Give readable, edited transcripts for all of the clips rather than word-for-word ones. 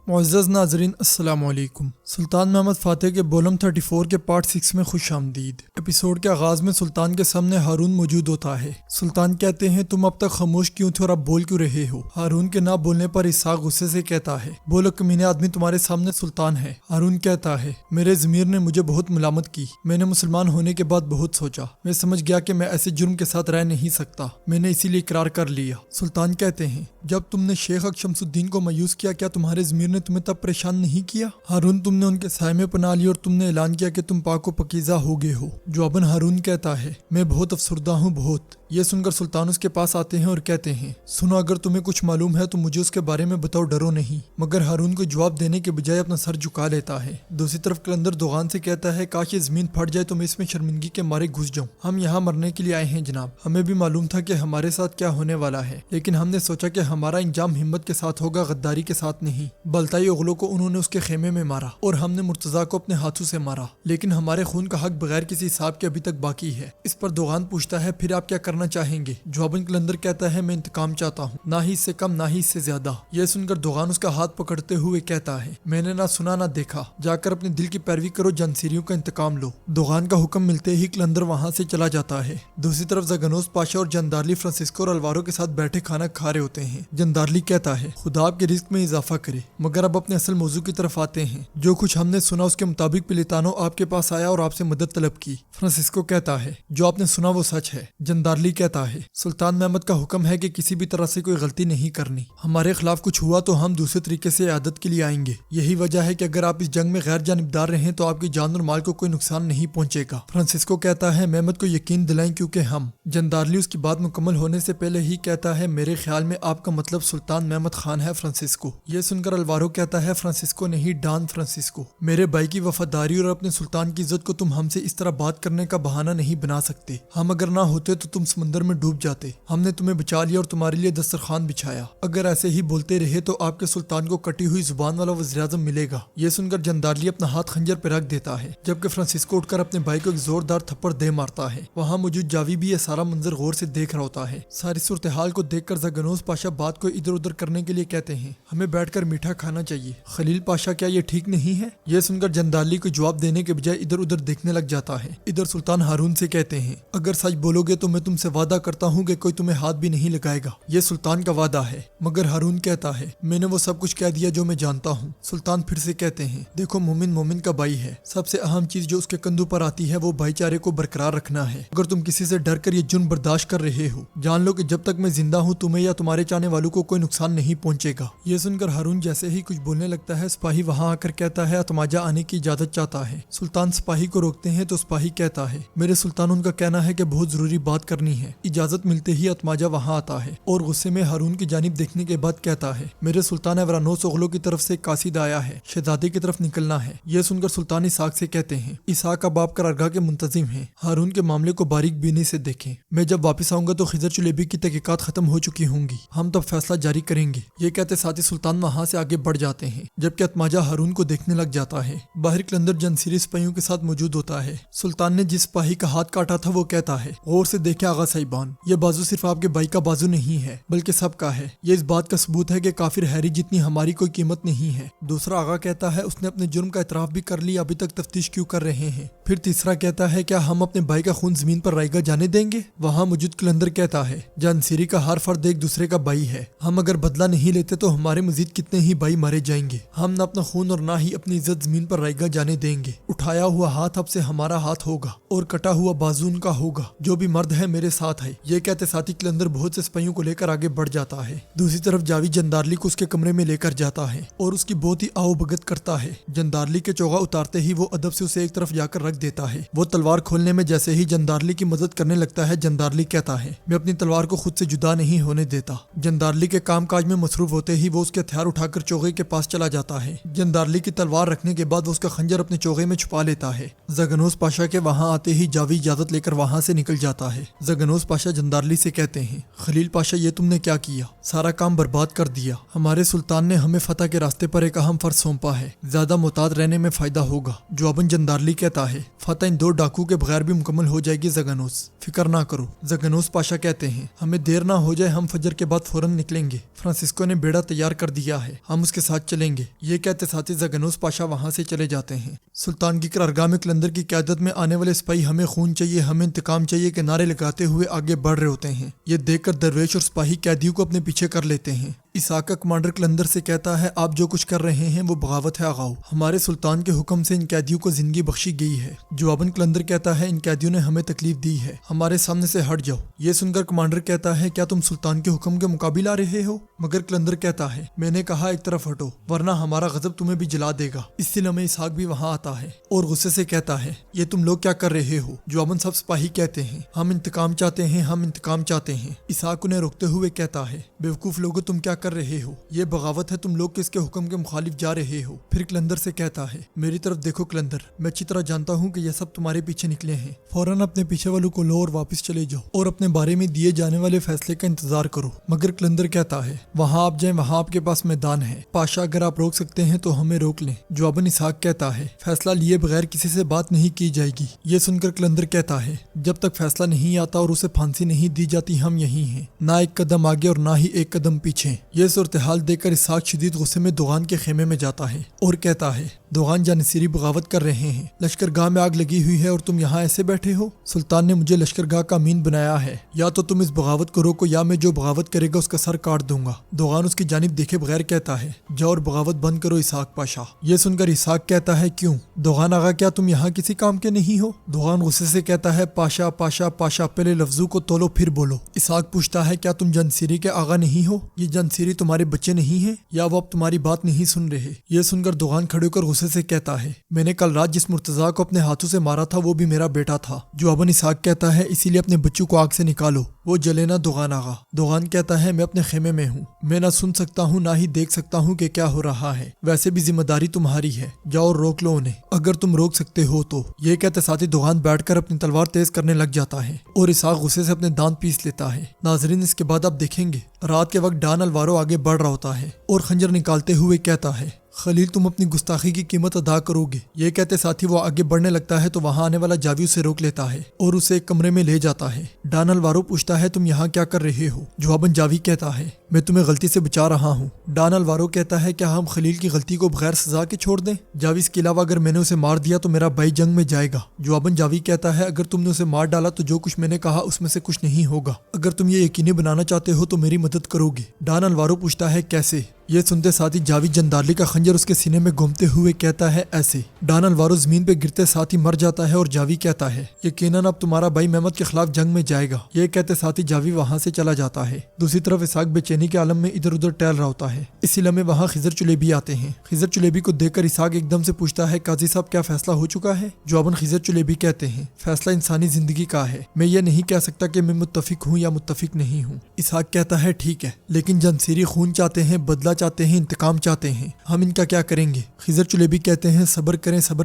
معزز ناظرین السلام علیکم۔ سلطان محمد فاتح کے بولم 34 کے پارٹ 6 میں خوش آمدید۔ ایپیسوڈ کے آغاز میں سلطان کے سامنے ہارون موجود ہوتا ہے۔ سلطان کہتے ہیں تم اب تک خاموش کیوں تھے اور اب بول کیوں رہے ہو؟ ہارون کے نہ بولنے پر اسحاق غصے سے کہتا ہے بولو کمینے آدمی، تمہارے سامنے سلطان ہے۔ ہارون کہتا ہے میرے ضمیر نے مجھے بہت ملامت کی، میں نے مسلمان ہونے کے بعد بہت سوچا، میں سمجھ گیا کہ میں ایسے جرم کے ساتھ رہ نہیں سکتا، میں نے اسی لیے اقرار کر لیا۔ سلطان کہتے ہیں جب تم نے شیخ حق شمس الدین کو مایوس کیا، کیا تمہارے ضمیر نے تمہیں تب پریشان نہیں کیا؟ ہارون تم نے ان کے سائے میں پناہ لی اور تم نے اعلان کیا کہ تم پاک و پاکیزہ ہو گئے ہو۔ جواباً ہارون کہتا ہے میں بہت افسردہ ہوں، بہت۔ یہ سن کر سلطان اس کے پاس آتے ہیں اور کہتے ہیں سنو، اگر تمہیں کچھ معلوم ہے تو مجھے اس کے بارے میں بتاؤ، ڈرو نہیں۔ مگر ہارون کو جواب دینے کے بجائے اپنا سر جھکا لیتا ہے۔ دوسری طرف قلندر دوغان سے کہتا ہے کاش یہ زمین پھٹ جائے تو میں اس میں شرمندگی کے مارے گھس جاؤں، ہم یہاں مرنے کے لیے آئے ہیں جناب، ہمیں بھی معلوم تھا کہ ہمارے ساتھ کیا ہونے والا ہے، لیکن ہم نے سوچا کہ ہمارا انجام ہمت کے ساتھ ہوگا، غداری کے ساتھ نہیں۔ بلتائی اغلوں کو انہوں نے اس کے خیمے میں مارا اور ہم نے مرتضیٰ کو اپنے ہاتھوں سے مارا، لیکن ہمارے خون کا حق بغیر کسی حساب کے ابھی تک باقی ہے۔ اس پر دوغان پوچھتا ہے پھر آپ کیا کرنا چاہیں گے؟ جواباً قلندر کہتا ہے میں انتقام چاہتا ہوں، نہ ہی اس سے کم نہ ہی اس سے زیادہ۔ یہ سن کر دوغان اس کا ہاتھ پکڑتے ہوئے کہتا ہے میں نے نہ سنا نہ دیکھا، جا کر اپنے دل کی پیروی کرو، جانسیریوں کا انتقام لو۔ دوغان کا حکم ملتے ہی قلندر وہاں سے چلا جاتا ہے۔ دوسری طرف زگنوس پاشا اور جندارلی فرانسسکو اور الوارو کے ساتھ بیٹھے کھانا کھا رہے ہوتے ہیں۔ جندارلی کہتا ہے خدا آپ کے رزق میں اضافہ کرے، مگر اب اپنے اصل موضوع کی طرف آتے ہیں۔ جو کچھ ہم نے سنا اس کے مطابق پلیتانو آپ کے پاس آیا اور آپ سے مدد طلب کی۔ فرانسسکو کہتا ہے جو آپ نے سنا وہ سچ ہے۔ جندارلی کہتا ہے سلطان محمد کا حکم ہے کہ کسی بھی طرح سے کوئی غلطی نہیں کرنی، ہمارے خلاف کچھ ہوا تو ہم دوسرے طریقے سے عیادت کے لیے آئیں گے، یہی وجہ ہے کہ اگر آپ اس جنگ میں غیر جانبدار رہیں تو آپ کی جان اور مال کو کوئی نقصان نہیں پہنچے گا۔ فرانسسکو کہتا ہے محمد کو یقین دلائیں کیونکہ ہم۔ جندارلی اس کی بات مکمل ہونے سے پہلے ہی کہتا ہے میرے خیال میں آپ کا مطلب سلطان محمد خان ہے فرانسسکو۔ یہ سن کر الوارو کہتا ہے فرانسسکو نہیں، ڈان فرانسسکو، میرے بھائی کی وفاداری اور اپنے سلطان کی عزت کو تم ہم سے اس طرح بات کرنے کا بہانہ نہیں بنا سکتے، ہم اگر نہ ہوتے تو تم سمندر میں ڈوب جاتے، ہم نے تمہیں بچا لیا اور تمہارے لیے دسترخوان بچھایا، اگر ایسے ہی بولتے رہے تو آپ کے سلطان کو کٹی ہوئی زبان والا وزیراعظم ملے گا۔ یہ سن کر جندارلی اپنا ہاتھ خنجر پہ رکھ دیتا ہے، جبکہ فرانسسکو اٹھ کر اپنے بھائی کو ایک زوردار تھپڑ دے مارتا ہے۔ وہاں موجود جاوی بھی یہ سارا منظر غور سے دیکھ رہا ہوتا ہے۔ ساری صورتحال کو دیکھ کر زگنوس پاشا بات کو ادھر ادھر کرنے کے لیے کہتے ہیں ہمیں بیٹھ کر میٹھا کھانا چاہیے۔ خلیل پاشا کیا یہ ٹھیک نہیں ہے؟ یہ سن کر جندارلی کو جواب دینے کے بجائے ادھر ادھر دیکھنے لگ جاتا ہے۔ ادھر سلطان ہارون سے کہتے ہیں اگر سچ بولو گے تو میں تم سے وعدہ کرتا ہوں کہ کوئی تمہیں ہاتھ بھی نہیں لگائے گا، یہ سلطان کا وعدہ ہے۔ مگر ہارون کہتا ہے میں نے وہ سب کچھ کہہ دیا جو میں جانتا ہوں۔ سلطان پھر سے کہتے ہیں دیکھو مومن مومن کا بھائی ہے، سب سے اہم چیز جو اس کے کندھوں پر آتی ہے وہ بھائی چارے کو برقرار رکھنا ہے۔ اگر تم کسی سے ڈر کر یہ جرم برداشت کر رہے ہو، جان لو کہ جب تک میں زندہ ہوں تمہیں یا تمہارے چاہنے والوں کو کوئی نقصان نہیں پہنچے گا۔ یہ سن کر ہارون جیسے ہی کچھ بولنے لگتا ہے سپاہی وہاں آ کر کہتا ہے اتماجہ آنے کی اجازت چاہتا ہے۔ سلطان سپاہی کو روکتے ہیں تو سپاہی کہتا ہے میرے سلطان ان کا کہنا ہے کہ بہت ضروری بات کرنی ہے۔ اجازت ملتے ہی اتماجہ وہاں آتا ہے اور غصے میں ہارون کی جانب دیکھنے کے بعد کہتا ہے میرے سلطان ایورانوس اغلو کی طرف سے قاصد آیا ہے، شہزادے کی طرف نکلنا ہے۔ یہ سن کر سلطان اسحاق سے کہتے ہیں اسحاق اب آپ کرارگاہ کے منتظم ہیں، ہارون کے معاملے کو باریک بینی سے دیکھیں، میں جب واپس آؤں گا تو خضر چلیبی کی تحقیقات ختم ہو چکی ہوں گی، ہم تب فیصلہ جاری کریں گے۔ یہ کہتے ساتھ ہی سلطان وہاں سے آگے بڑھ جاتے ہیں، جبکہ اتماجہ ہارون کو دیکھنے لگ جاتا ہے۔ باہر قلندر جنسیری سپاہیوں کے ساتھ موجود ہوتا ہے۔ سلطان نے جس سپاہی کا ہاتھ کاٹا تھا وہ کہتا ہے غور سے دیکھیں آغا صاحبان، یہ بازو صرف آپ کے بھائی کا بازو نہیں ہے بلکہ سب کا ہے، یہ اس بات کا ثبوت ہے کہ کافر ہیری جتنی ہماری کوئی قیمت نہیں ہے۔ دوسرا آغا کہتا ہے اس نے اپنے جرم کا اعتراف بھی کر لی، ابھی تک تفتیش کیوں کر رہے ہیں؟ پھر تیسرا کہتا ہے کیا ہم اپنے بھائی کا خون زمین پر رائے گا جانے دیں گے؟ وہاں موجود قلندر کہتا ہے جانسیری کا ہر فرد ایک دوسرے کا بھائی ہے، ہم اگر بدلہ نہیں لیتے تو ہمارے مزید کتنے ہی بھائی مارے جائیں گے، ہم نہ اپنا خون اور نہ ہی اپنی عزت زمین پر رائے گا جانے دیں گے۔ اٹھایا ہوا ہاتھ اب سے ہمارا ہاتھ ہوگا اور کٹا ہوا بازو ان کا ہوگا، جو بھی مرد ہے میرے ساتھ ہے۔ یہ کہتے ساتھی قلندر بہت سے سپاہیوں کو لے کر آگے بڑھ جاتا ہے۔ دوسری طرف جاوی جندارلی کو اس کے کمرے میں لے کر جاتا ہے اور اس کی بہت ہی آؤ بھگت کرتا ہے۔ جندارلی کے چوغا اتارتے ہی وہ ادب سے اسے ایک طرف جا کر رکھ دیتا ہے۔ وہ تلوار کھولنے میں جیسے ہی جندارلی کی مدد کرنے لگتا ہے، جندارلی کہتا ہے میں اپنی تلوار کو خود سے جدا نہیں ہونے دیتا۔ جندارلی کے کام کاج میں مصروف ہوتے ہی وہ اس کے ہتھیار اٹھا کر چوغے کے پاس چلا جاتا ہے۔ جندارلی کی تلوار رکھنے کے بعد وہ اس کا خنجر اپنے چوغے میں چھپا لیتا ہے۔ زگنوس پاشا کے وہاں آتے ہی جاوی اجازت لے کر وہاں سے نکل جاتا ہے۔ زگنوس پاشا جندارلی سے کہتے ہیں خلیل پاشا یہ تم نے کیا کیا؟ سارا کام برباد کر دیا، ہمارے سلطان نے ہمیں فتح کے راستے پر ایک کا ہم فرض سونپا ہے، زیادہ محتاط رہنے میں فائدہ ہوگا۔ جواباً جندارلی کہتا ہے فتح ان 2 ڈاکو کے بغیر بھی مکمل ہو جائے گی زگنوس، فکر نہ کرو۔ زگنوس پاشا کہتے ہیں ہمیں دیر نہ ہو جائے، ہم فجر کے بعد فوراً نکلیں گے۔ فرانسسکو نے بیڑا تیار کر دیا ہے، ہم اس کے ساتھ چلیں گے۔ یہ کہتے ساتھ ہی زگنوس پاشا وہاں سے چلے جاتے ہیں۔ سلطان کی قرارگاہ میں قلندر کی قیادت میں آنے والے سپاہی ہمیں خون چاہیے، ہمیں انتقام چاہیے کے نعرے لگاتے ہوئے آگے بڑھ رہے ہوتے ہیں۔ یہ دیکھ کر درویش اور سپاہی قیدیوں کو اپنے پیچھے کر لیتے ہیں۔ اسحاق کا کمانڈر قلندر سے کہتا ہے آپ جو کچھ کر رہے ہیں وہ بغاوت ہے آغاؤ، ہمارے سلطان کے حکم سے ان قیدیوں کو زندگی بخشی گئی ہے۔ جواباً قلندر کہتا ہے ان قیدیوں نے ہمیں تکلیف دی ہے، ہمارے سامنے سے ہٹ جاؤ۔ یہ سن کر کمانڈر کہتا ہے کیا تم سلطان کے حکم کے مقابل آ رہے ہو؟ مگر قلندر کہتا ہے میں نے کہا ایک طرف ہٹو ورنہ ہمارا غضب تمہیں بھی جلا دے گا۔ اس سے لمحے اسحاق بھی وہاں آتا ہے اور غصے سے کہتا ہے یہ تم لوگ کیا کر رہے ہو؟ جواباً سب سپاہی کہتے ہیں ہم انتقام چاہتے ہیں، ہم انتقام چاہتے ہیں۔ اسحاق انہیں روکتے ہوئے کہتا ہے بیوقوف لوگو تم کیا کر رہے ہو؟ یہ بغاوت ہے، تم لوگ کس کے حکم کے مخالف جا رہے ہو؟ پھر قلندر سے کہتا ہے میری طرف دیکھو قلندر، میں اچھی طرح جانتا ہوں کہ یہ سب تمہارے پیچھے نکلے ہیں، فوراً اپنے پیچھے والوں کو لو اور واپس چلے جاؤ اور اپنے بارے میں دیے جانے والے فیصلے کا انتظار کرو۔ مگر قلندر کہتا ہے وہاں آپ جائیں، وہاں آپ کے پاس میدان ہے، پاشا اگر آپ روک سکتے ہیں تو ہمیں روک لیں۔ جواباً اسحاق کہتا ہے فیصلہ لیے بغیر کسی سے بات نہیں کی جائے گی۔ یہ سن کر قلندر کہتا ہے جب تک فیصلہ نہیں آتا اور اسے پھانسی نہیں دی جاتی ہم یہی ہیں، نہ ایک قدم آگے اور نہ ہی ایک قدم پیچھے۔ یہ صورتحال دیکھ کر اسحاق شدید غصے میں دوغان کے خیمے میں جاتا ہے اور کہتا ہے دوغان جانصیری بغاوت کر رہے ہیں، لشکر گاہ میں آگ لگی ہوئی ہے اور تم یہاں ایسے بیٹھے ہو؟ سلطان نے مجھے لشکر گاہ کا امین بنایا ہے، یا تو تم اس بغاوت کو روکو یا میں جو بغاوت کرے گا اس کا سر کاٹ دوں گا۔ دوغان اس کی جانب دیکھے بغیر کہتا ہے جاؤ اور بغاوت بند کرو اسحاق پاشا۔ یہ سن کر اسحاق کہتا ہے کیوں؟ دوغان آغا کیا تم یہاں کسی کام کے نہیں ہو؟ دوغان غصے سے کہتا ہے پاشا پاشا پاشا، پہلے لفظوں کو تولو پھر بولو۔ اسحاق پوچھتا ہے کیا تم جانصیری کے آغا نہیں ہو؟ یہ جانصیری تمہارے بچے نہیں ہیں یا وہ اب تمہاری بات نہیں سن رہے؟ یہ سن کر دوغان کھڑے ہو کر غصے سے کہتا ہے میں نے کل رات جس مرتضیٰ کو اپنے ہاتھوں سے مارا تھا وہ بھی میرا بیٹا تھا۔ جواباً اسحاق کہتا ہے اسی لیے اپنے بچوں کو آگ سے نکالو، وہ جلے نہ دوغان آغا۔ دوغان کہتا ہے میں اپنے خیمے میں ہوں، میں نہ سن سکتا ہوں نہ ہی دیکھ سکتا ہوں کہ کیا ہو رہا ہے، ویسے بھی ذمہ داری تمہاری ہے، جاؤ اور روک لو انہیں اگر تم روک سکتے ہو تو۔ یہ کہتے ساتھ ہی دوغان بیٹھ کر اپنی تلوار تیز کرنے لگ جاتا ہے اور اسحاق غصے سے اپنے دانت پیس لیتا ہے۔ ناظرین اس کے بعد آپ دیکھیں گے رات کے وقت ڈان الوارو آگے بڑھ رہا ہوتا ہے اور خنجر نکالتے ہوئے کہتا ہے خلیل تم اپنی گستاخی کی قیمت ادا کرو گے۔ یہ کہتے ساتھ ہی وہ آگے بڑھنے لگتا ہے تو وہاں آنے والا جاوی اسے روک لیتا ہے اور اسے ایک کمرے میں لے جاتا ہے۔ ڈان الوارو پوچھتا ہے تم یہاں کیا کر رہے ہو؟ جواباً جاوی کہتا ہے میں تمہیں غلطی سے بچا رہا ہوں۔ ڈان الوارو کہتا ہے کیا ہم خلیل کی غلطی کو بغیر سزا کے چھوڑ دیں؟ جاوی اس کے علاوہ اگر میں نے اسے مار دیا تو میرا بھائی جنگ میں جائے گا۔ جواباً جاوی کہتا ہے اگر تم نے اسے مار ڈالا تو جو کچھ میں نے کہا اس میں سے کچھ نہیں ہوگا، اگر تم یہ یقینی بنانا چاہتے ہو تو میری مدد کرو گے۔ ڈان الوارو پوچھتا ہے کیسے؟ یہ سنتے ساتھ ہی جاوی جندارلی کا خنجر اس کے سینے میں گھومتے ہوئے کہتا ہے ایسے۔ ڈان الوارو زمین پہ گرتے ساتھ ہی مر جاتا ہے اور جاوی کہتا ہے یقیناً اب تمہارا بھائی محمد کے خلاف جنگ میں جائے گا۔ یہ کہتے ساتھ ہی جاوی وہاں سے چلا جاتا ہے۔ دوسری طرف اسحاق بے چینی کے عالم میں ادھر ادھر ٹہل رہا ہوتا ہے۔ اسی لمحے وہاں خضر چلیبی آتے ہیں۔ خضر چلیبی کو دیکھ کر اسحاق ایک دم سے پوچھتا ہے قاضی صاحب کیا فیصلہ ہو چکا ہے؟ جواباً خضر چلیبی کہتے ہیں فیصلہ انسانی زندگی کا ہے، میں یہ نہیں کہہ سکتا کہ میں متفق ہوں یا متفق نہیں ہوں۔ اسحاق کہتا ہے ٹھیک ہے لیکن جانصیری خون چاہتے ہیں، بدلہ چاہتے ہیں، انتقام چاہتے ہیں، ہم ان کا کیا کریں گے؟ خضر چلیبی کہتے ہیں صبر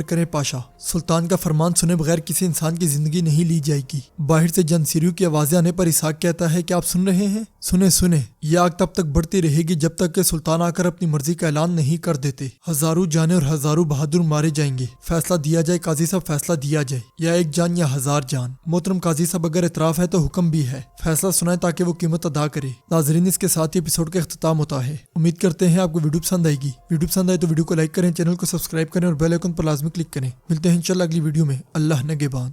کریں پاشا، سلطان کا فرمان سنے بغیر کسی انسان کی زندگی نہیں لی جائے گی۔ باہر سے جانصیریوں کی آوازیں آنے پر اسحاق کہتا ہے کیا آپ سن رہے ہیں؟ سنیں یہ آگ تب تک بڑھتی رہے گی جب تک کہ سلطان آ کر اپنی مرضی کا اعلان نہیں کر دیتے۔ ہزاروں جانیں اور ہزاروں بہادر مارے جائیں گے، فیصلہ دیا جائے قاضی صاحب، فیصلہ دیا جائے، یا ایک جان یا ہزار جان۔ محترم قاضی صاحب اگر اعتراف ہے تو حکم بھی ہے، فیصلہ سنائیں تاکہ وہ قیمت ادا کرے۔ ناظرین اس کے ساتھ ہی ایپیسوڈ کا اختتام ہوتا ہے۔ امید کرتے ہیں آپ کو ویڈیو پسند آئے گی۔ ویڈیو پسند آئے تو ویڈیو کو لائک کریں، چینل کو سبسکرائب کریں اور بیل آئیکن پر لازمی کلک کریں۔ ملتے ہیں انشاءاللہ اگلی ویڈیو میں۔ اللہ نگہبان۔